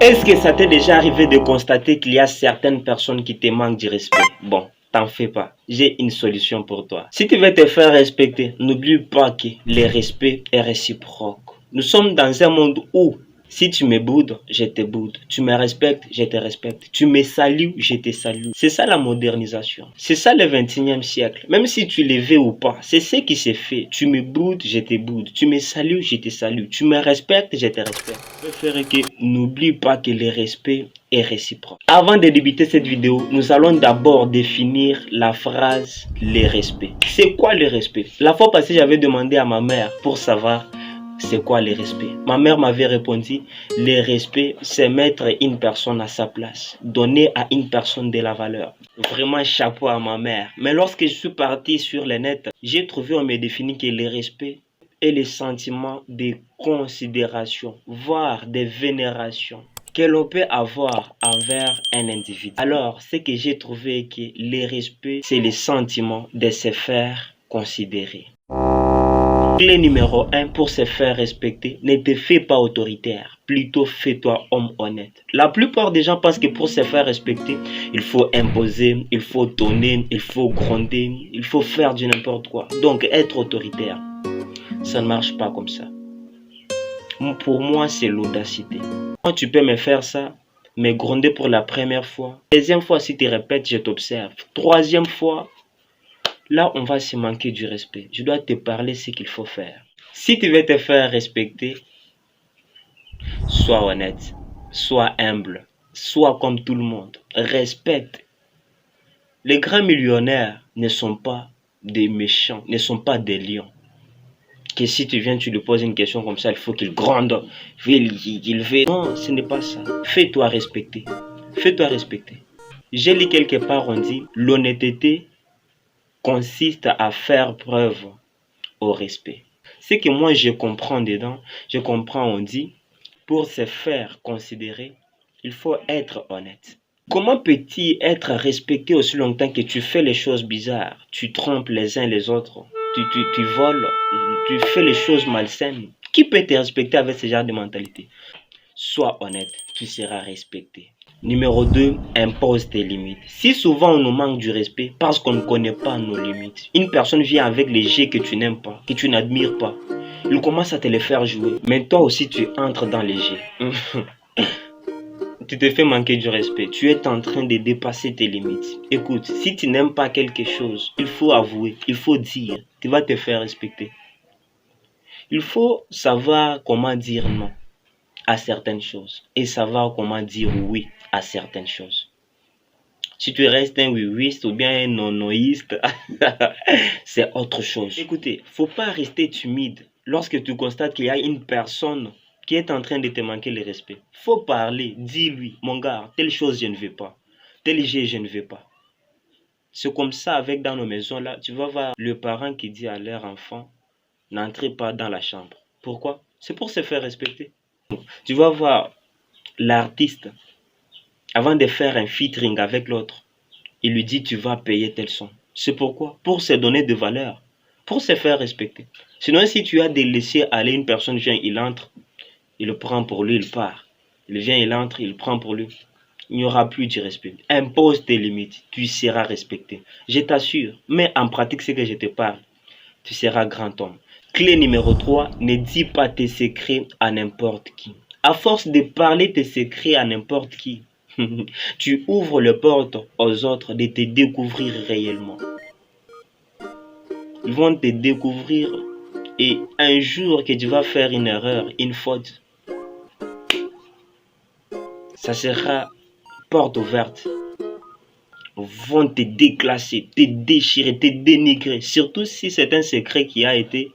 Est-ce que ça t'est déjà arrivé de constater qu'il y a certaines personnes qui te manquent du respect? Bon, t'en fais pas. J'ai une solution pour toi. Si tu veux te faire respecter, n'oublie pas que le respect est réciproque. Nous sommes dans un monde où si tu me boudes, je te boude. Tu me respectes, je te respecte. Tu me salues, je te salue. C'est ça la modernisation. C'est ça le 21e siècle. Même si tu le veux ou pas, c'est ce qui s'est fait. Tu me boudes, je te boude. Tu me salues, je te salue. Tu me respectes, je te respecte. Je préfère que n'oublie pas que le respect est réciproque. Avant de débuter cette vidéo, nous allons d'abord définir la phrase le respect. C'est quoi le respect? La fois passée, j'avais demandé à ma mère pour savoir c'est quoi le respect. Ma mère m'avait répondu, le respect, c'est mettre une personne à sa place, donner à une personne de la valeur. Vraiment chapeau à ma mère. Mais lorsque je suis parti sur le net, j'ai trouvé, on me définit que le respect est le sentiment de considération, voire de vénération que l'on peut avoir envers un individu. Alors, ce que j'ai trouvé que le respect, c'est le sentiment de se faire considérer. Clé numéro 1 pour se faire respecter, ne te fais pas autoritaire, plutôt fais-toi homme honnête. La plupart des gens pensent que pour se faire respecter, il faut imposer, il faut donner, il faut gronder, il faut faire du n'importe quoi. Donc être autoritaire, ça ne marche pas comme ça. Pour moi, c'est l'audacité. Quand tu peux me faire ça, me gronder pour la première fois, deuxième fois si tu répètes, je t'observe. Troisième fois, là, on va se manquer du respect. Je dois te parler ce qu'il faut faire. Si tu veux te faire respecter, sois honnête, sois humble, sois comme tout le monde. Respecte. Les grands millionnaires ne sont pas des méchants, ne sont pas des lions. Que si tu viens, tu lui poses une question comme ça, il faut qu'il gronde, qu'il veut. Non, ce n'est pas ça. Fais-toi respecter. Fais-toi respecter. J'ai lu quelque part, on dit, l'honnêteté consiste à faire preuve au respect. Ce que moi je comprends dedans, je comprends, on dit, pour se faire considérer, il faut être honnête. Comment peut-il être respecté aussi longtemps que tu fais les choses bizarres, tu trompes les uns les autres, tu voles, tu fais les choses malsaines? Qui peut te respecter avec ce genre de mentalité? Sois honnête, tu seras respecté. Numéro 2, impose tes limites. Si souvent on nous manque du respect parce qu'on ne connaît pas nos limites, une personne vient avec les jeux que tu n'aimes pas, que tu n'admires pas, il commence à te les faire jouer. Mais toi aussi tu entres dans les jeux. Tu te fais manquer du respect. Tu es en train de dépasser tes limites. Écoute, si tu n'aimes pas quelque chose, il faut avouer, il faut dire. Tu vas te faire respecter. Il faut savoir comment dire non à certaines choses et savoir comment dire oui à certaines choses. Si tu restes un oui-wiste ou bien un non-noïste, c'est autre chose. Écoutez, faut pas rester timide lorsque tu constates qu'il y a une personne qui est en train de te manquer le respect. Faut parler, dis-lui, mon gars, telle chose je ne veux pas, tel jeu je ne veux pas. C'est comme ça avec dans nos maisons là, tu vas voir le parent qui dit à leur enfant, n'entrez pas dans la chambre. Pourquoi? C'est pour se faire respecter. Tu vas voir l'artiste, avant de faire un featuring avec l'autre, il lui dit tu vas payer tel son. C'est pourquoi? Pour se donner de valeur, pour se faire respecter. Sinon, si tu as délaissé aller, une personne vient, il entre, il le prend pour lui, il part. Il vient, il entre, il prend pour lui. Il n'y aura plus de respect. Impose tes limites, tu seras respecté. Je t'assure, mets en pratique ce que je te parle. Tu seras grand homme. Clé numéro 3, ne dis pas tes secrets à n'importe qui. À force de parler tes secrets à n'importe qui, tu ouvres la porte aux autres de te découvrir réellement. Ils vont te découvrir et un jour que tu vas faire une erreur, une faute, ça sera porte ouverte. Ils vont te déclasser, te déchirer, te dénigrer. Surtout si c'est un secret qui a été